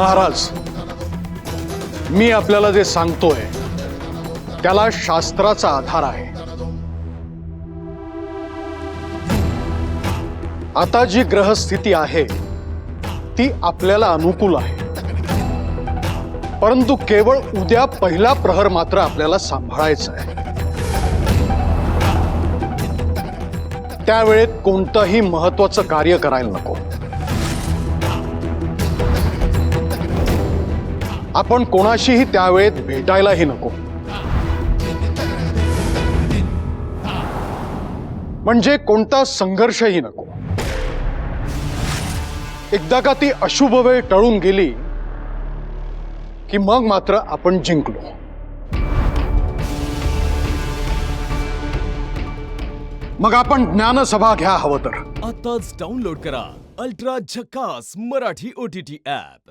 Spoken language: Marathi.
महाराज, मी आपल्याला जे सांगतोय त्याला शास्त्राचा आधार आहे। आता जी ग्रहस्थिती आहे ती आपल्याला अनुकूल आहे, परंतु केवळ उद्या पहिला प्रहर मात्र आपल्याला सांभाळायचा आहे। त्यावेळेत कोणतंही महत्त्वाचं कार्य करायला नको। आपण कोणाशीही त्यावेळेत भेटायलाही नको, म्हणजे कोणता संघर्षही नको। एकदा का ती अशुभ वेळ टळून गेली की मग मात्र आपण जिंकलो। मग आपण ज्ञानसभा घ्या हवं तर। आताच डाउनलोड करा अल्ट्रा झकास मराठी OTT ॲप।